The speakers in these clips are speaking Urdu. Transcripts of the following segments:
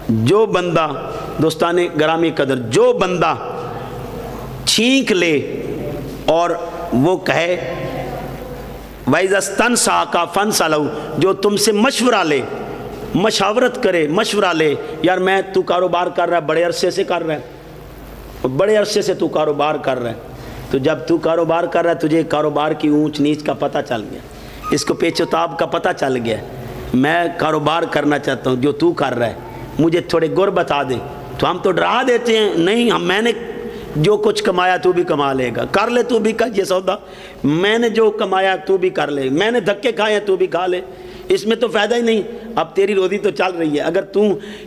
جو بندہ دوستان گرامی قدر، جو بندہ چھینک لے اور وہ کہے وَإِذَا اسْتَنْصَحَكَ فَانْصَحْ لَهُ، جو تم سے مشورہ لے، مشاورت کرے، مشورہ لے، یار میں تو کاروبار کر رہا ہے، بڑے عرصے سے کر رہا ہے، بڑے عرصے سے تو کاروبار کر رہا ہے، تو جب تو کاروبار کر رہا ہے تجھے کاروبار کی اونچ نیچ کا پتہ چل گیا، اس کو پیچ و تاب کا پتہ چل گیا، میں کاروبار کرنا چاہتا ہوں جو تو کر رہا ہے، مجھے تھوڑے گر بتا دے، تو ہم تو ڈرا دیتے ہیں، نہیں میں نے جو کچھ کمایا تو بھی کما لے گا، کر لے تو بھی کر یہ سودا، میں نے جو کمایا تو بھی کر لے، میں نے دھکے کھائے تو بھی کھا لے، اس میں تو فائدہ ہی نہیں، اب تیری روزی تو چل رہی ہے، اگر تو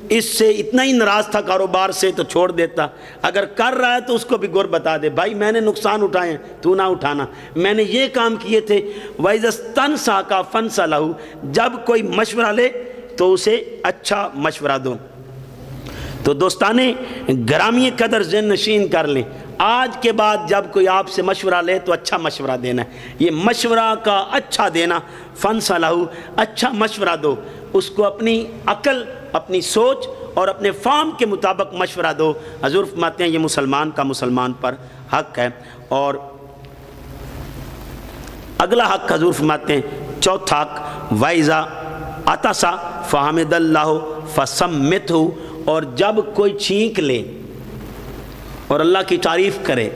اس سے اتنا ہی ناراض تھا کاروبار سے تو چھوڑ دیتا، اگر کر رہا ہے تو اس کو بھی گر بتا دے، بھائی میں نے نقصان اٹھائے ہیں تو نہ اٹھانا، میں نے یہ کام کیے تھے، وَإِذَا اسْتَنْصَحَكَ فَانْصَحْ لَهُ، جب کوئی مشورہ لے تو اسے اچھا مشورہ دو۔ تو دوستانے گرامی قدر ذہن نشین کر لیں، آج کے بعد جب کوئی آپ سے مشورہ لے تو اچھا مشورہ دینا ہے، یہ مشورہ کا اچھا دینا، فَانْصَحْ لَهُ، اچھا مشورہ دو، اس کو اپنی عقل، اپنی سوچ اور اپنے فہم کے مطابق مشورہ دو۔ حضور فرماتے ہیں یہ مسلمان کا مسلمان پر حق ہے۔ اور اگلا حق حضور فرماتے ہیں چوتھا حق، وَإِذَا عَطَسَ فَحَمِدَ اللَّهُ فَسَمِّتْهُ، اور جب کوئی چھینک لے اور اللہ کی تعریف کرے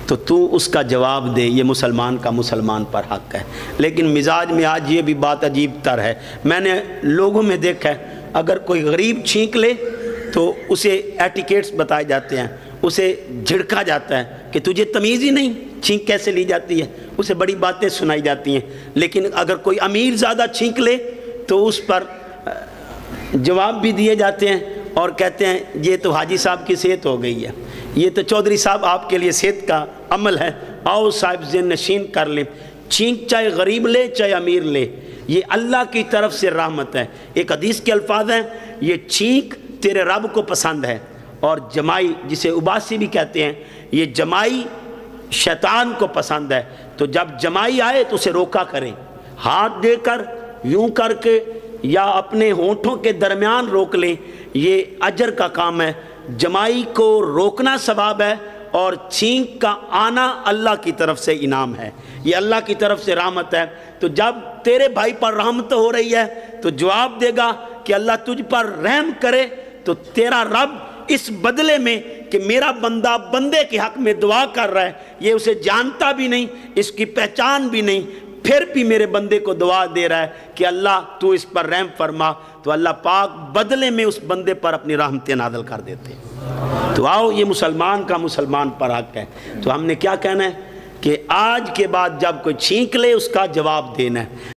تو اس کا جواب دے، یہ مسلمان کا مسلمان پر حق ہے۔ لیکن مزاج میں آج یہ بھی بات عجیب تر ہے، میں نے لوگوں میں دیکھا ہے اگر کوئی غریب چھینک لے تو اسے ایٹیکیٹس بتائے جاتے ہیں، اسے جھڑکا جاتا ہے کہ تجھے تمیز ہی نہیں چھینک کیسے لی جاتی ہے، اسے بڑی باتیں سنائی جاتی ہیں۔ لیکن اگر کوئی امیر زیادہ چھینک لے تو اس پر جواب بھی دیے جاتے ہیں اور کہتے ہیں یہ تو حاجی صاحب کی صحت ہو گئی ہے، یہ تو چودھری صاحب آپ کے لیے صحت کا عمل ہے، آؤ صاحب ذہن نشین کر لیں۔ چھینک چاہے غریب لے چاہے امیر لے، یہ اللہ کی طرف سے رحمت ہے۔ ایک حدیث کے الفاظ ہیں، یہ چھینک تیرے رب کو پسند ہے، اور جمائی جسے اباسی بھی کہتے ہیں، یہ جمائی شیطان کو پسند ہے، تو جب جمائی آئے تو اسے روکا کریں، ہاتھ دے کر یوں کر کے یا اپنے ہونٹوں کے درمیان روک لیں، یہ اجر کا کام ہے۔ جمائی کو روکنا ثواب ہے اور چھینک کا آنا اللہ کی طرف سے انعام ہے، یہ اللہ کی طرف سے رحمت ہے۔ تو جب تیرے بھائی پر رحمت ہو رہی ہے تو جواب دے گا کہ اللہ تجھ پر رحم کرے، تو تیرا رب اس بدلے میں کہ میرا بندہ بندے کے حق میں دعا کر رہا ہے، یہ اسے جانتا بھی نہیں، اس کی پہچان بھی نہیں، پھر بھی میرے بندے کو دعا دے رہا ہے کہ اللہ تو اس پر رحم فرما، تو اللہ پاک بدلے میں اس بندے پر اپنی رحمتیں نازل کر دیتے ہیں۔ تو آؤ یہ مسلمان کا مسلمان پر حق ہے۔ تو ہم نے کیا کہنا ہے کہ آج کے بعد جب کوئی چھینک لے اس کا جواب دینا ہے۔